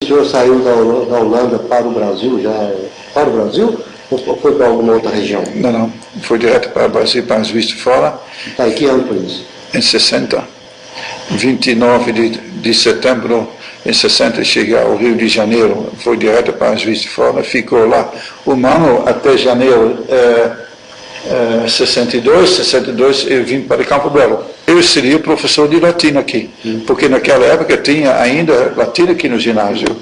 senhor saiu da Holanda para o Brasil, já para o Brasil? Ou foi para alguma outra região? Não. Foi direto para o Brasil, para as Juiz de Fora. Tá, em que ano foi isso? Em 60. 29 de setembro, em 60, cheguei ao Rio de Janeiro. Foi direto para as Juiz de Fora. Ficou lá um ano até janeiro 62 eu vim para Campo Belo. Eu seria o professor de latim aqui, porque naquela época tinha ainda latim aqui no ginásio.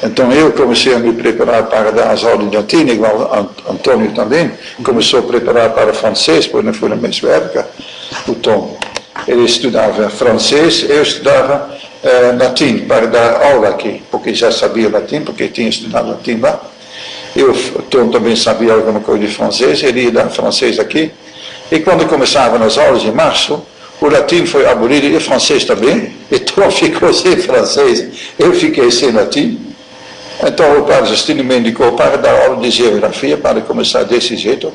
Então eu comecei a me preparar para dar as aulas de latim, igual Antônio também, começou a preparar para francês, porque não foi na mesma época, o Tom. Ele estudava francês, eu estudava latim para dar aula aqui, porque já sabia latim, porque tinha estudado latim lá. O Tom também sabia alguma coisa de francês, ele ia dar francês aqui. E quando começavam as aulas em março, o latim foi abolido e o francês também. E Tom ficou sem francês, eu fiquei sem latim. Então o padre Justino me indicou para dar aula de geografia, para começar desse jeito.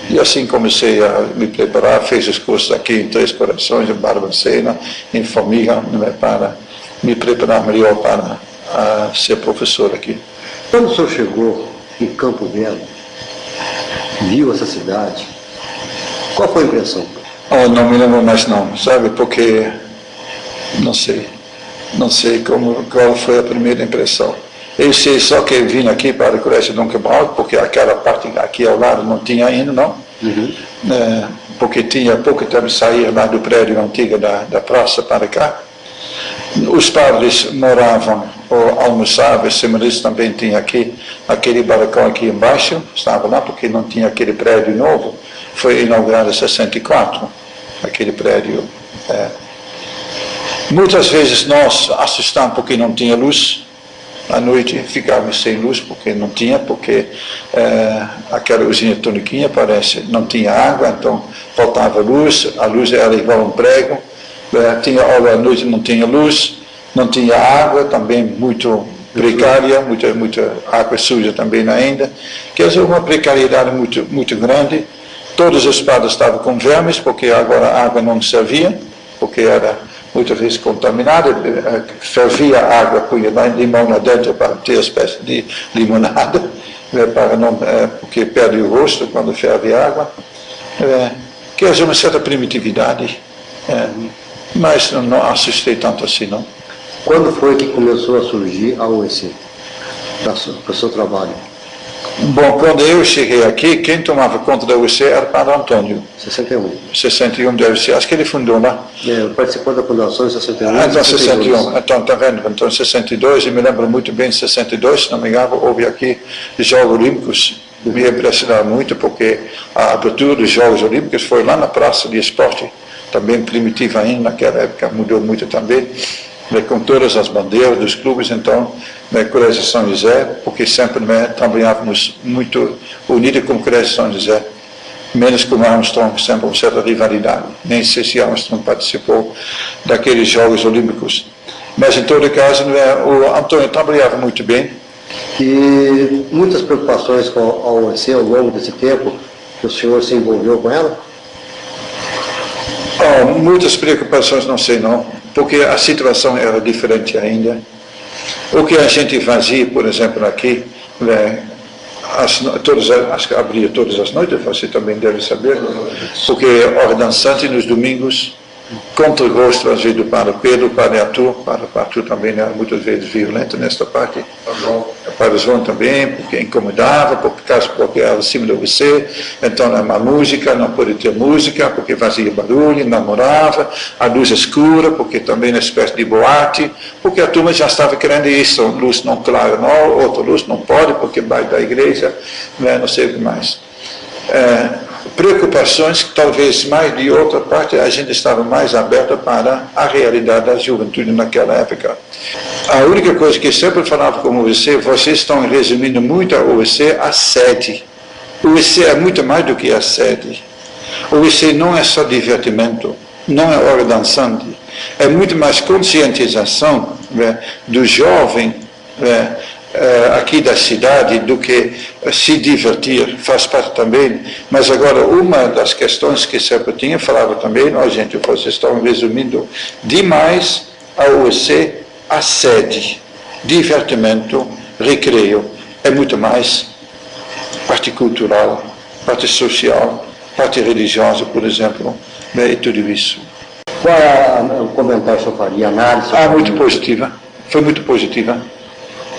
E assim comecei a me preparar, fiz os cursos aqui em Três Corações, em Barbacena, em Formiga, para me preparar melhor para ser professor aqui. Quando o senhor chegou em Campo Belo, viu essa cidade, qual foi a impressão? Oh, não me lembro mais não, sabe, porque não sei qual foi a primeira impressão. Eu sei só que vim aqui para o Colégio Dom Cabral, porque aquela parte aqui ao lado não tinha ainda, não. Porque tinha pouco tempo de sair lá do prédio antigo da praça para cá. Os padres moravam ou almoçavam, os seminaristas também tinham aqui, aquele balcão aqui embaixo, estava lá porque não tinha aquele prédio novo. Foi inaugurado em 64, aquele prédio. Muitas vezes nós assustamos porque não tinha luz. À noite ficávamos sem luz porque não tinha, porque aquela usina toniquinha parece, não tinha água, então faltava luz, a luz era igual a um prego, tinha aula à noite, não tinha luz, não tinha água, também muito precária, muita água suja também ainda, quer dizer, uma precariedade muito grande. Todos os padres estavam com vermes, porque agora a água não servia, porque era muitas vezes contaminada, fervia a água, punha limão lá dentro para ter uma espécie de limonada, para não, porque perde o rosto quando ferve a água. Quer dizer, uma certa primitividade, mas não assustei tanto assim, não. Quando foi que começou a surgir a UEC, para o seu trabalho? Bom, quando eu cheguei aqui, quem tomava conta da UEC era o Padre Antônio. 61. 61 deve ser, acho que ele fundou lá. Participou da fundação em 61. Então, 61. Então, está vendo? Então, em 62, eu me lembro muito bem de 62, se não me engano, houve aqui os Jogos Olímpicos. Me impressionaram muito, porque a abertura dos Jogos Olímpicos foi lá na Praça de Esporte, também primitiva ainda, naquela época mudou muito também. Com todas as bandeiras dos clubes, então, Colégio São José, porque sempre trabalhávamos muito unidos com o Colégio São José, menos com Armstrong, sempre uma certa rivalidade. Nem sei se Armstrong participou daqueles Jogos Olímpicos. Mas, em todo caso, o Antônio trabalhava muito bem. E muitas preocupações com a UEC ao longo desse tempo, que o senhor se envolveu com ela? Muitas preocupações, não sei não, porque a situação era diferente ainda. O que a gente fazia, por exemplo, aqui, acho que abria todas as noites, você também deve saber, porque hora dançante nos domingos, contra o gosto, às vezes, do Padre Pedro, o Padre Arthur. O Padre Arthur também era muitas vezes violento nesta parte. O Padre João também, porque incomodava, porque era acima do UEC, então era uma música, não podia ter música, porque fazia barulho, namorava, a luz escura, porque também uma espécie de boate, porque a turma já estava querendo isso, luz não clara não, outra luz não pode, porque vai da igreja, não sei o que mais. Preocupações que talvez mais de outra parte a gente estava mais aberta para a realidade da juventude naquela época. A única coisa que eu sempre falava com o UEC, vocês estão resumindo muito a UEC a sede. O UEC é muito mais do que a sede. O UEC não é só divertimento, não é hora dançante, é muito mais conscientização do jovem aqui da cidade do que se divertir, faz parte também. Mas agora, uma das questões que sempre tinha, falava também, gente, vocês estão resumindo demais a UEC a sede. divertimento, recreio. É muito mais parte cultural, parte social, parte religiosa, por exemplo, e tudo isso. Qual é o comentário que o senhor faria, a análise? Muito positiva, foi muito positiva.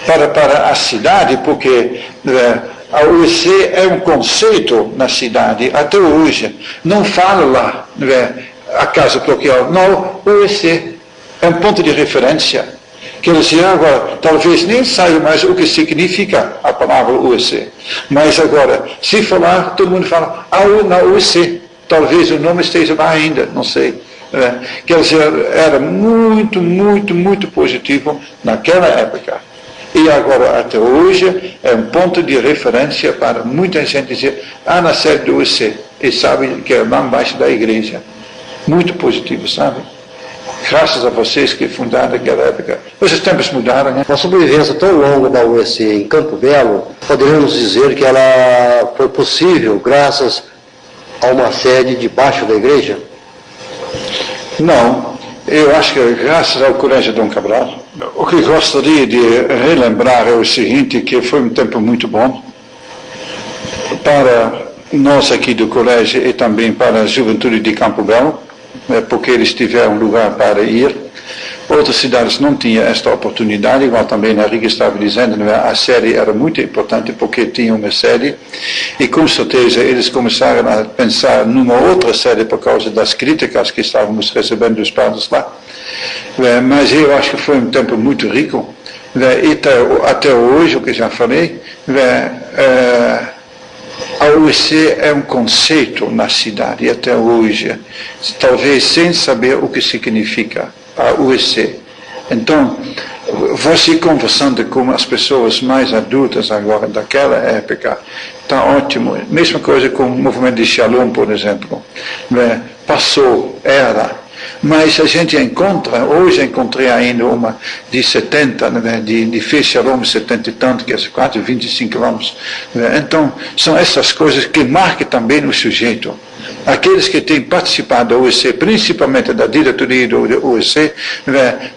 Para a cidade, porque a UEC é um conceito na cidade, até hoje. Não fala lá, a casa paroquial, não, UEC é um ponto de referência. Quer dizer, agora, talvez nem saiba mais o que significa a palavra UEC. Mas agora, se falar, todo mundo fala, na UEC. Talvez o nome esteja lá ainda, não sei. Quer dizer, era muito, muito, muito positivo naquela época. E agora, até hoje, é um ponto de referência para muita gente dizer, na sede do UEC. E sabe que é lá embaixo da igreja. Muito positivo, sabe? Graças a vocês que fundaram aquela época. Os tempos mudaram, né? A sobrevivência tão longa da UEC em Campo Belo, poderíamos dizer que ela foi possível graças a uma sede debaixo da igreja? Não, eu acho que graças ao Colégio Dom Cabral. O que gostaria de relembrar é o seguinte, que foi um tempo muito bom para nós aqui do colégio e também para a juventude de Campo Belo, porque eles tiveram lugar para ir. Outras cidades não tinham esta oportunidade, igual também a Henrique estava dizendo, a sede era muito importante porque tinha uma sede, e com certeza eles começaram a pensar numa outra sede por causa das críticas que estávamos recebendo dos padres lá. Mas eu acho que foi um tempo muito rico, e até hoje, o que já falei, a UEC é um conceito na cidade, até hoje, talvez sem saber o que significa a UEC. Então, você conversando com as pessoas mais adultas agora, daquela época, está ótimo. Mesma coisa com o movimento de Shalom, por exemplo. Passou, era. Mas a gente encontra, hoje encontrei ainda uma de 70, de Fez Shalom 70 e tanto, que é quase 25 quilômetros. Então, são essas coisas que marcam também o sujeito. Aqueles que têm participado da UEC, principalmente da diretoria da UEC,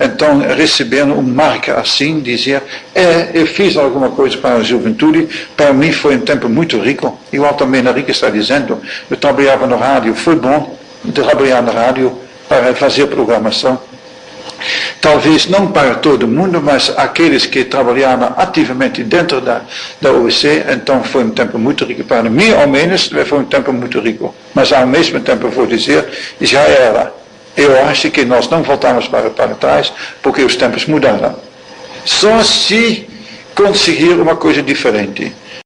então receberam uma marca assim, dizer, eu fiz alguma coisa para a juventude, para mim foi um tempo muito rico, igual também a Henrique está dizendo, eu trabalhava no rádio, foi bom trabalhar na rádio para fazer programação. Talvez não para todo mundo, mas aqueles que trabalharam ativamente dentro da UEC, então foi um tempo muito rico para mim, ao menos foi um tempo muito rico. Mas ao mesmo tempo vou dizer, já era. Eu acho que nós não voltamos para trás, porque os tempos mudaram. Só se conseguir uma coisa diferente.